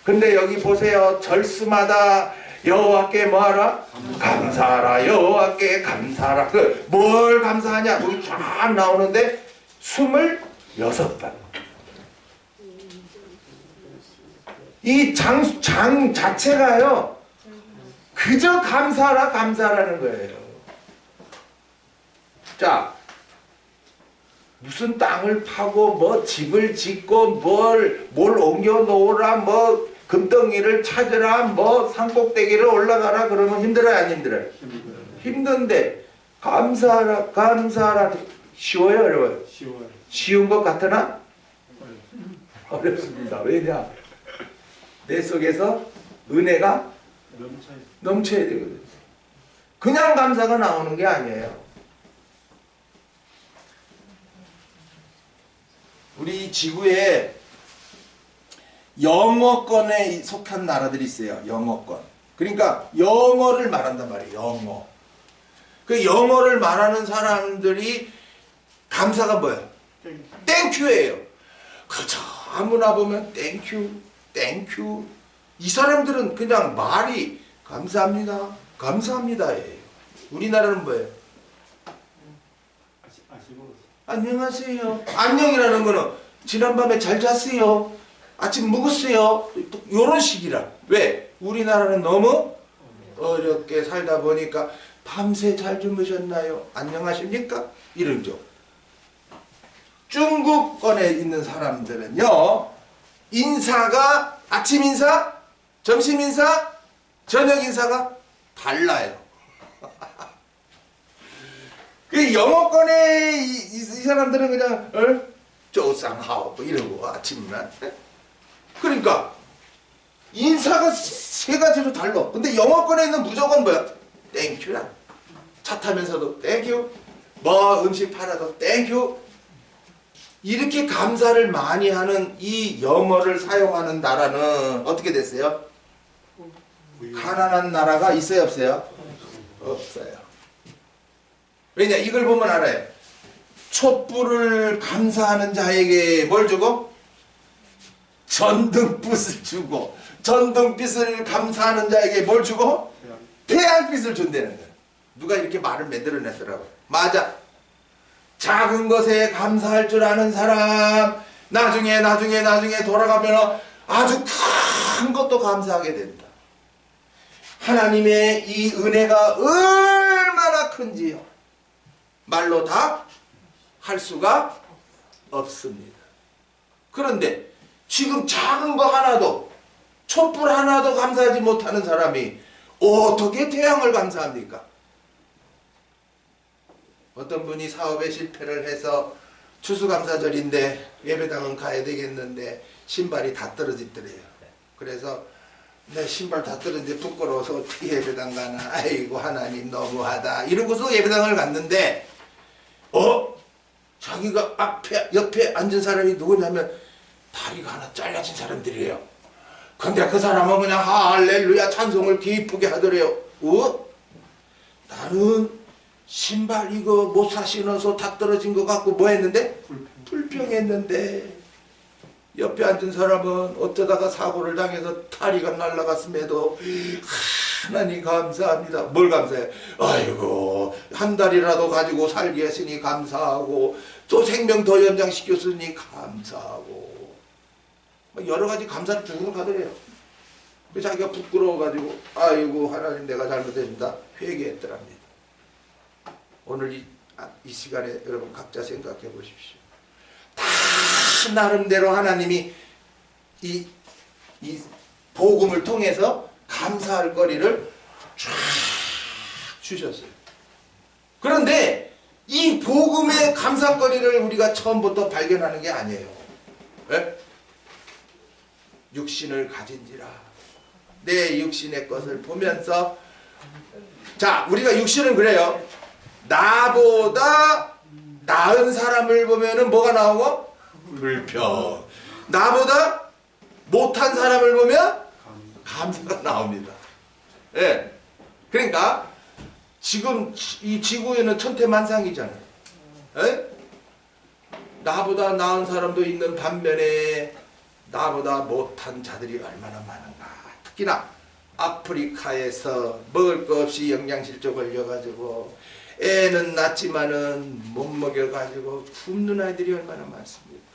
근데 여기 보세요. 절수마다 여호와께 뭐하라? 감사하라. 여호와께 감사하라. 뭘 감사하냐? 거기 쫙 나오는데 26번. 이 장 자체가요 그저 감사하라 감사하라는 거예요. 자, 무슨 땅을 파고 뭐 집을 짓고 뭘 옮겨 놓으라, 뭐 금덩이를 찾으라, 뭐 산꼭대기를 올라가라 그러면 힘들어요, 안 힘들어요? 힘든데 감사하라 감사하라 쉬워요, 어려워요? 쉬워요. 쉬운 것 같으나 어렵습니다. 왜냐? 내 속에서 은혜가 넘쳐야 되거든요. 그냥 감사가 나오는 게 아니에요. 우리 지구에 영어권에 속한 나라들이 있어요. 영어권. 그러니까 영어를 말한단 말이에요. 영어. 그 영어를 말하는 사람들이 감사가 뭐예요? 땡큐예요. 그렇죠. 아무나 보면 땡큐, 땡큐. 이 사람들은 그냥 말이 감사합니다, 감사합니다예요. 우리나라는 뭐예요? 안녕하세요. 안녕이라는 거는 지난밤에 잘 잤어요. 아침 먹었어요. 이런 식이라. 왜? 우리나라는 너무 어렵게 살다 보니까 밤새 잘 주무셨나요? 안녕하십니까? 이런죠. 중국권에 있는 사람들은요, 인사가 아침 인사, 점심 인사, 저녁 인사가 달라요. 그 영어권에 이 사람들은 그냥 조상하오 이러고 아침날. 그러니까 인사가 세 가지로 달라. 근데 영어권에 있는 무조건 뭐야? 땡큐라. 차 타면서도 땡큐. 뭐 음식 팔아도 땡큐. 이렇게 감사를 많이 하는 이 영어를 사용하는 나라는 어떻게 됐어요? 가난한 나라가 있어요, 없어요? 없어요. 왜냐? 이걸 보면 알아요. 촛불을 감사하는 자에게 뭘 주고? 전등빛을 주고, 전등빛을 감사하는 자에게 뭘 주고? 태양빛을 준다는 거예요. 누가 이렇게 말을 만들어냈더라고요. 맞아. 작은 것에 감사할 줄 아는 사람, 나중에 돌아가면 아주 큰 것도 감사하게 된다. 하나님의 이 은혜가 얼마나 큰지요. 말로 다 할 수가 없습니다. 그런데 지금 작은 거 하나도, 촛불 하나도 감사하지 못하는 사람이 어떻게 태양을 감사합니까? 어떤 분이 사업에 실패를 해서 추수감사절인데 예배당은 가야 되겠는데 신발이 다 떨어지더래요. 그래서 내 신발 다 떨어지는데 부끄러워서 어떻게 예배당 가나, 아이고 하나님 너무하다 이러고서 예배당을 갔는데 자기가 옆에 앉은 사람이 누구냐면 다리가 하나 잘라진 사람들이에요. 근데 그 사람은 그냥 할렐루야 찬송을 기쁘게 하더래요. 나는 신발 이거 못 사 신어서 다 떨어진 것 같고 뭐 했는데? 불평했는데 옆에 앉은 사람은 어쩌다가 사고를 당해서 다리가 날아갔음에도 하나님 감사합니다. 뭘 감사해? 아이고 한 달이라도 가지고 살게 했으니 감사하고 또 생명 더 연장시켰으니 감사하고 여러 가지 감사를 주고 가더래요. 자기가 부끄러워가지고 아이고 하나님 내가 잘못했습니다. 회개했더랍니다. 오늘 이 시간에 여러분 각자 생각해 보십시오. 다 나름대로 하나님이 이 복음을 통해서 감사할 거리를 쫙 주셨어요. 그런데 이 복음의 감사거리를 우리가 처음부터 발견하는 게 아니에요. 왜? 육신을 가진지라 내 육신의 것을 보면서 자 우리가 육신은 그래요. 나보다 나은 사람을 보면은 뭐가 나오고? 불평. 나보다 못한 사람을 보면 감사가 나옵니다. 예. 그러니까 지금 이 지구에는 천태만상이잖아요. 예? 나보다 나은 사람도 있는 반면에 나보다 못한 자들이 얼마나 많은가. 특히나 아프리카에서 먹을 거 없이 영양실조 걸려가지고 애는 낳지만은 못 먹여가지고 굶는 아이들이 얼마나 많습니까?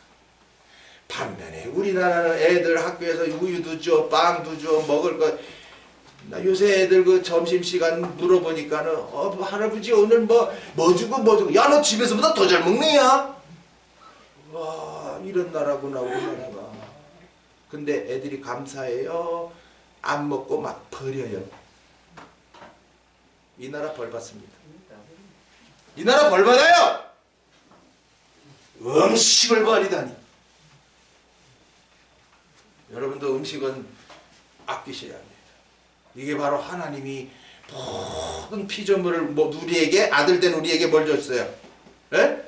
반면에 우리나라는 애들 학교에서 우유도 줘, 빵도 줘, 먹을 거. 나 요새 애들 그 점심시간 물어보니까는 할아버지 오늘 뭐 주고 야 너 집에서보다 더 잘 먹네야. 와 이런 나라구나 우리나라가. 근데 애들이 감사해요. 안 먹고 막 버려요. 이 나라 벌 받습니다. 이 나라 벌 받아요. 음식을 버리다니. 여러분도 음식은 아끼셔야 합니다. 이게 바로 하나님이 모든 피조물을 우리에게 아들 된 우리에게 뭘 줬어요? 예?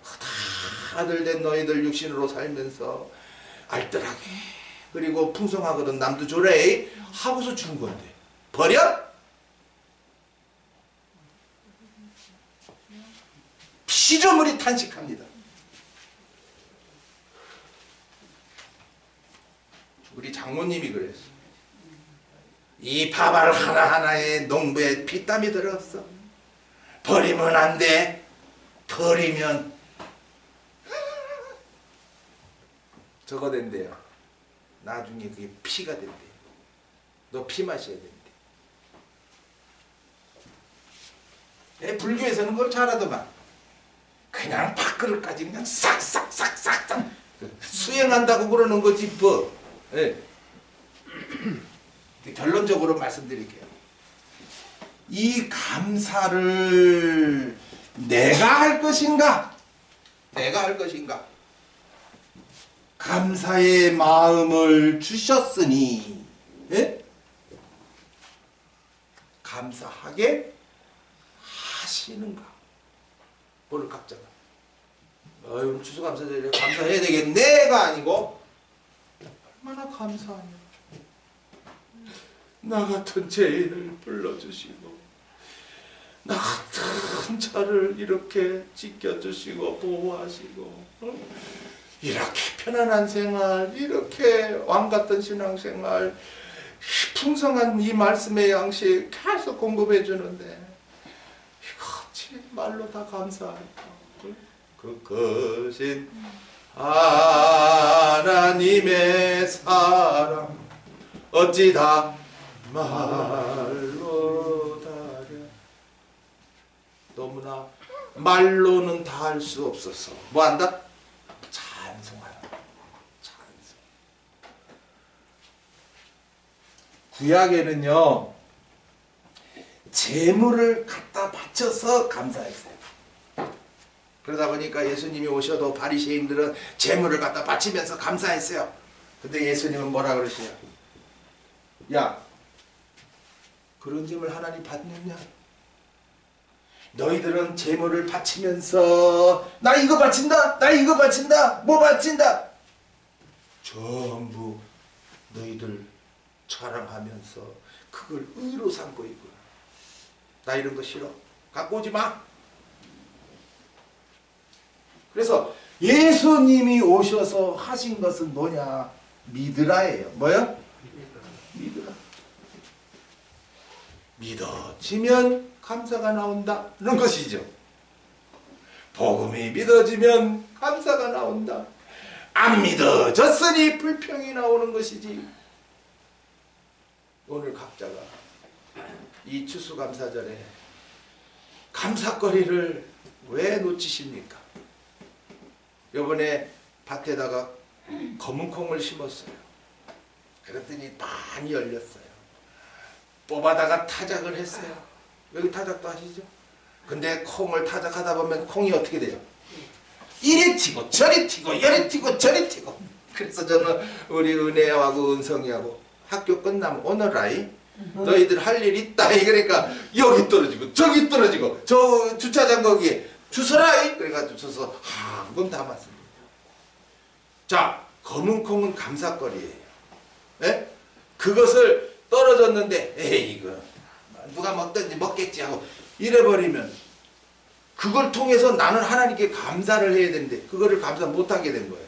다 아들 된 너희들 육신으로 살면서 알뜰하게 그리고 풍성하거든 남도 줘래 하고서 준 건데 버려? 피조물이 탄식합니다. 우리 장모님이 그랬어. 이 밥알 하나하나에 농부에 피땀이 들었어. 버리면 안 돼. 버리면 저거 된대요. 나중에 그게 피가 된대요. 너 피 마셔야 된대. 불교에서는 그걸 잘하더만. 그냥 밥그릇까지 그냥 싹싹싹싹 수행한다고 그러는 거지 뭐. 예. 결론적으로 말씀드릴게요. 이 감사를 내가 할 것인가? 내가 할 것인가? 감사의 마음을 주셨으니 예? 감사하게 하시는가? 오늘 각자가 오늘 추수감사절에 감사해야 되겠네가 아니고 얼마나 감사하냐. 나 같은 죄인을 불러주시고 나 같은 자를 이렇게 지켜주시고 보호하시고 이렇게 편안한 생활 이렇게 왕같은 신앙생활 풍성한 이 말씀의 양식 계속 공급해 주는데 이거 어찌 말로 다 감사할까. 그것인 하나님의 사랑 어찌 다 말로 다려. 너무나 말로는 다 할 수 없어서 뭐 한다? 찬송하라. 찬송. 구약에는요 재물을 갖다 바쳐서 감사했어요. 그러다 보니까 예수님이 오셔도 바리새인들은 재물을 갖다 바치면서 감사했어요. 근데 예수님은 뭐라 그러시냐? 야, 그런 점을 하나님 받느냐? 너희들은 재물을 바치면서 나 이거 바친다, 나 이거 바친다, 뭐 바친다. 전부 너희들 자랑하면서 그걸 의로 삼고 있구나. 나 이런 거 싫어. 갖고 오지 마. 그래서 예수님이 오셔서 하신 것은 뭐냐? 믿으라예요. 뭐요? 믿으라. 믿어지면 감사가 나온다는 것이죠. 복음이 믿어지면 감사가 나온다. 안 믿어졌으니 불평이 나오는 것이지. 오늘 각자가 이 추수감사절에 감사거리를 왜 놓치십니까? 요번에 밭에다가 검은 콩을 심었어요. 그랬더니 많이 열렸어요. 뽑아다가 타작을 했어요. 여기 타작도 하시죠? 근데 콩을 타작하다 보면 콩이 어떻게 돼요? 이리 튀고 저리 튀고 이리 튀고 저리 튀고. 그래서 저는 우리 은혜하고 은성이하고 학교 끝나면 오늘아이 너희들 할 일 있다. 그러니까 여기 떨어지고 저기 떨어지고 저 주차장 거기에 주서라. 그래가지고 주서 한 번 담았습니다. 자, 검은 콩은 감사거리예요. 예? 그것을 떨어졌는데 에이 이거 누가 먹든지 먹겠지 하고 이래버리면 그걸 통해서 나는 하나님께 감사를 해야 되는데 그거를 감사 못하게 된 거예요.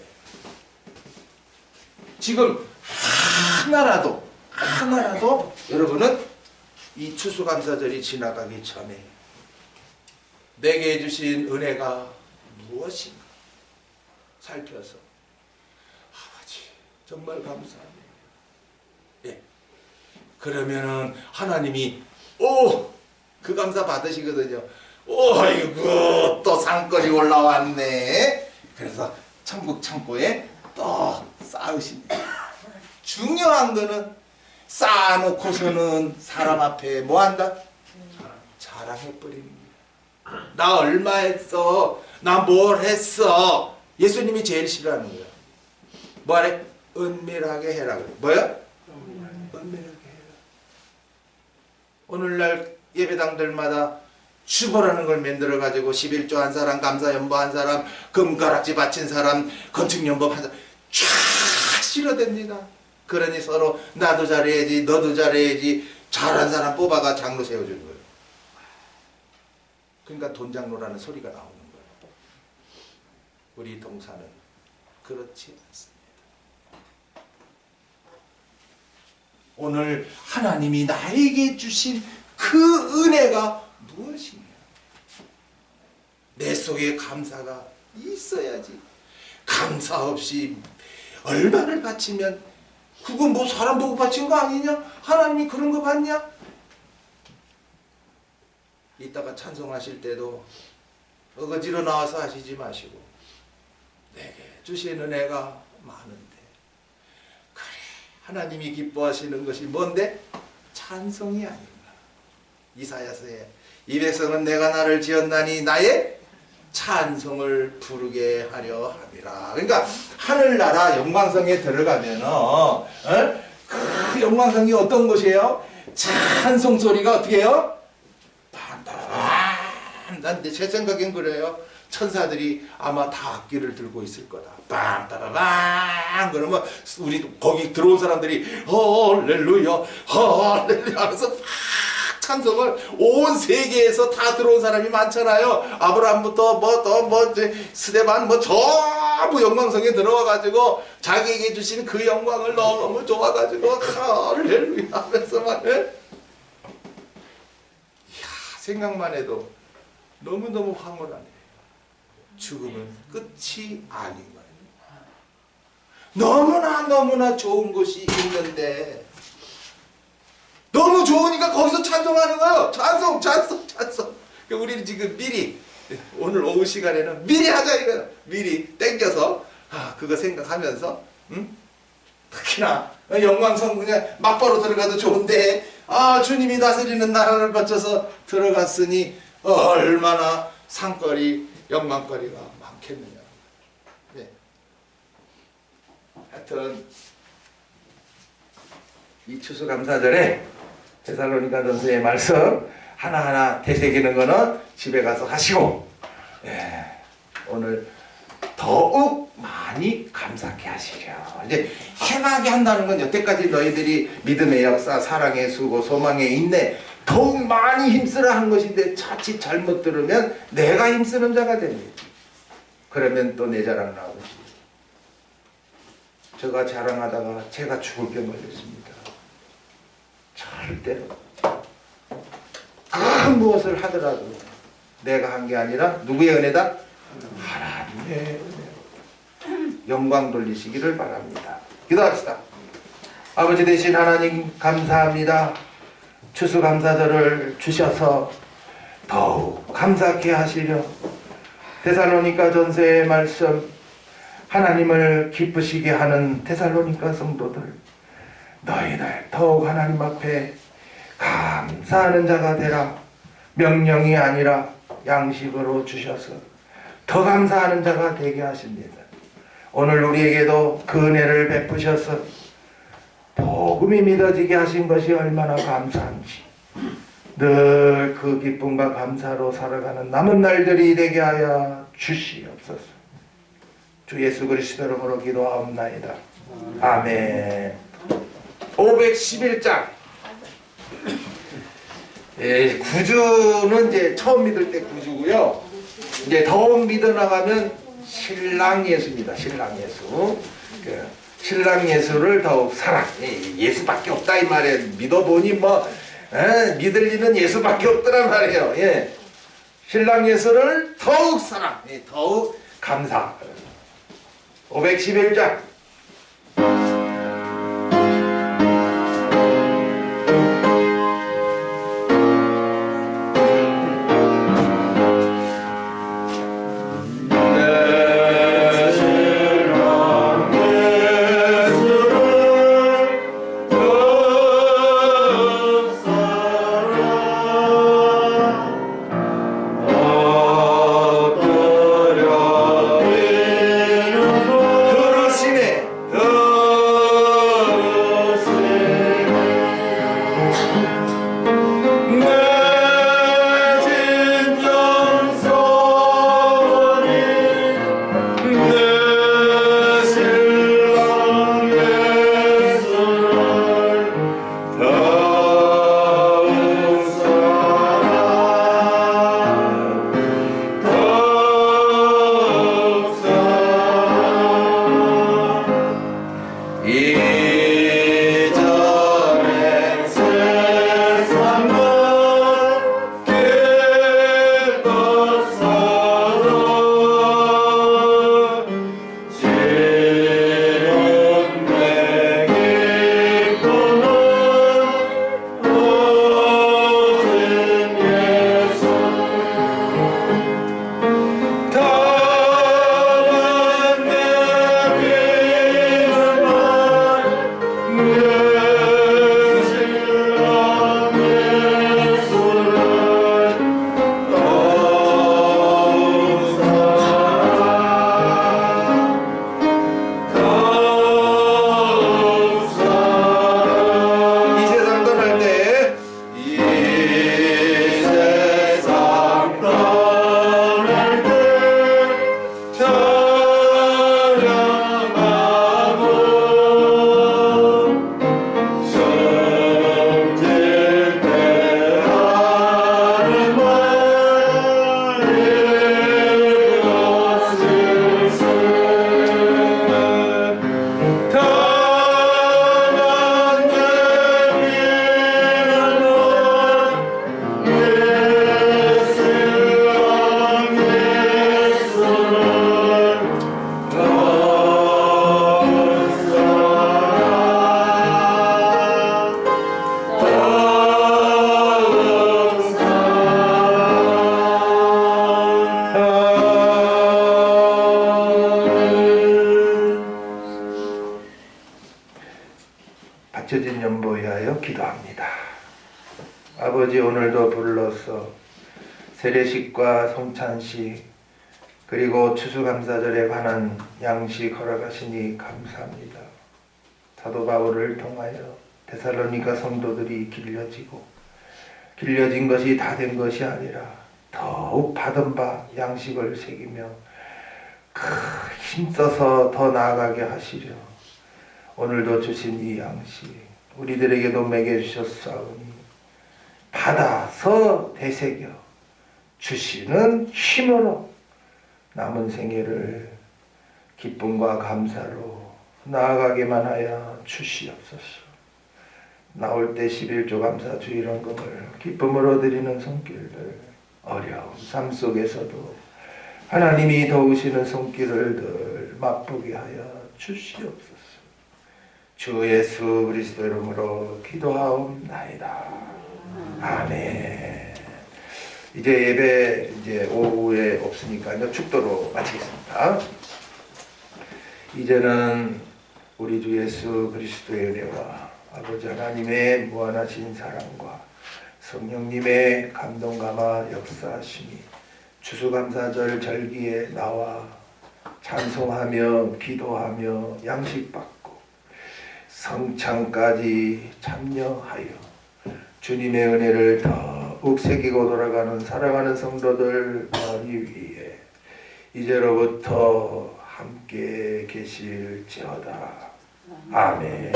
지금 하나라도 여러분은 이 추수감사절이 지나가기 전에 내게 해주신 은혜가 무엇인가 살펴서 아버지 정말 감사합니다. 예. 그러면은 하나님이 그 감사 받으시거든요. 이거 또 상거리 올라왔네. 그래서 천국 창고에 또 쌓으십니다. 중요한 거는 쌓아놓고서는 사람 앞에 뭐 한다? 자랑해버리는 거예요. 나 얼마 했어? 나 뭘 했어? 예수님이 제일 싫어하는 거야. 뭐래? 은밀하게 해라 그래. 뭐야? 은밀하게 해라. 오늘날 예배당들마다 주보라는 걸 만들어 가지고 11조 한 사람, 감사연보 한 사람, 금가락지 바친 사람, 건축연법 한 사람 쫙 실어댑니다. 그러니 서로 나도 잘해야지, 너도 잘해야지, 잘한 사람 뽑아가 장로 세워주는 거예요. 그러니까 돈장로라는 소리가 나오는 거예요. 우리 동사는 그렇지 않습니다. 오늘 하나님이 나에게 주신 그 은혜가 무엇이냐? 내 속에 감사가 있어야지. 감사 없이 얼마를 바치면 그건 뭐 사람 보고 바친 거 아니냐? 하나님이 그런 거 받냐? 이따가 찬송하실 때도 어거지로 나와서 하시지 마시고 내게 주신 은혜가 많은데 그래 하나님이 기뻐하시는 것이 뭔데? 찬송이 아닌가. 이사야서에 이 백성은 내가 나를 지었나니 나의 찬송을 부르게 하려 함이라. 그러니까 하늘나라 영광성에 들어가면 그 영광성이 어떤 곳이에요? 찬송 소리가 어떻게 해요? 난 제 생각엔 그래요. 천사들이 아마 다 악기를 들고 있을 거다. 빵따라방 그러면 우리 거기 들어온 사람들이 할렐루야 할렐루야 하면서 막 찬송을 온 세계에서 다 들어온 사람이 많잖아요. 아브라함부터 스데반 전부 영광성에 들어와가지고 자기에게 주신 그 영광을 너무 좋아가지고 할렐루야 하면서 막 생각만 해도 너무너무 황홀하네. 죽음은 끝이 아닌 거예요. 너무나 좋은 곳이 있는데 너무 좋으니까 거기서 찬송하는 거예요. 찬송. 우리는 지금 미리 오늘 오후 시간에는 미리 하자 이거야. 미리 땡겨서 그거 생각하면서 특히나 영광성 그냥 막바로 들어가도 좋은데 주님이 다스리는 나라를 거쳐서 들어갔으니 얼마나 상거리 영광거리가 많겠느냐. 네. 하여튼 이 추수감사절에 데살로니가전서의 말씀 하나하나 되새기는 거는 집에 가서 하시고 오늘 더욱 많이 감사케 하시려. 이제 행하게 한다는 건 여태까지 너희들이 믿음의 역사, 사랑의 수고, 소망의 인내 더욱 많이 힘쓰라 한 것인데 자칫 잘못 들으면 내가 힘쓰는 자가 됩니다. 그러면 또 내 자랑 나오지. 제가 자랑하다가 제가 죽을 병 걸렸습니다. 절대로 그 무엇을 하더라도 내가 한 게 아니라 누구의 은혜다? 하나님의 은혜로 영광 돌리시기를 바랍니다. 기도합시다. 아버지 되신 하나님 감사합니다. 추수감사절을 주셔서 더욱 감사케 하시려 데살로니가 전서의 말씀 하나님을 기쁘시게 하는 데살로니가 성도들 너희들 더욱 하나님 앞에 감사하는 자가 되라. 명령이 아니라 양식으로 주셔서 더 감사하는 자가 되게 하십니다. 오늘 우리에게도 그 은혜를 베푸셔서 복음이 믿어지게 하신 것이 얼마나 감사한지 늘 그 기쁨과 감사로 살아가는 남은 날들이 되게 하여 주시옵소서. 주 예수 그리스도 이름으로 기도하옵나이다. 아멘. 511장 구주는 이제 처음 믿을 때 구주고요. 이제 더욱 믿어 나가면 신랑 예수입니다. 신랑 예수. 신랑 예수를 더욱 사랑. 예수밖에 없다 이 말이에요. 믿어보니 믿을 일은 예수밖에 없더란 말이에요. 신랑 예수를 더욱 사랑, 더욱 감사. 511장. 들으시네. 아버지 오늘도 불러서 세례식과 성찬식 그리고 추수감사절에 관한 양식 허락하시니 감사합니다. 사도 바울을 통하여 데살로니가 성도들이 길려진 것이 다 된 것이 아니라 더욱 받은 바 양식을 새기며 힘써서 더 나아가게 하시려 오늘도 주신 이 양식 우리들에게도 먹여주셨사오니 받아서 되새겨 주시는 힘으로 남은 생애를 기쁨과 감사로 나아가게만 하여 주시옵소서. 나올 때 11조 감사 주일원금을 기쁨으로 드리는 손길들 어려운 삶 속에서도 하나님이 도우시는 손길을 늘 맛보게 하여 주시옵소서. 주 예수 그리스도 이름으로 기도하옵나이다. 아멘. 이제 예배 오후에 없으니까요. 축도로 마치겠습니다. 이제는 우리 주 예수 그리스도의 은혜와 아버지 하나님의 무한하신 사랑과 성령님의 감동감화 역사하심이 추수감사절 절기에 나와 찬송하며 기도하며 양식받고 성찬까지 참여하여 주님의 은혜를 더욱 새기고 돌아가는 사랑하는 성도들 머리 위에 이제로부터 함께 계실지어다. 아멘.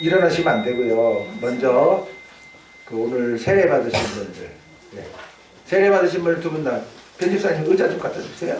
일어나시면 안 되고요. 먼저 오늘 세례 받으신 분들, 세례 받으신 분들 두 분 다 편집사님 의자 좀 갖다 주세요.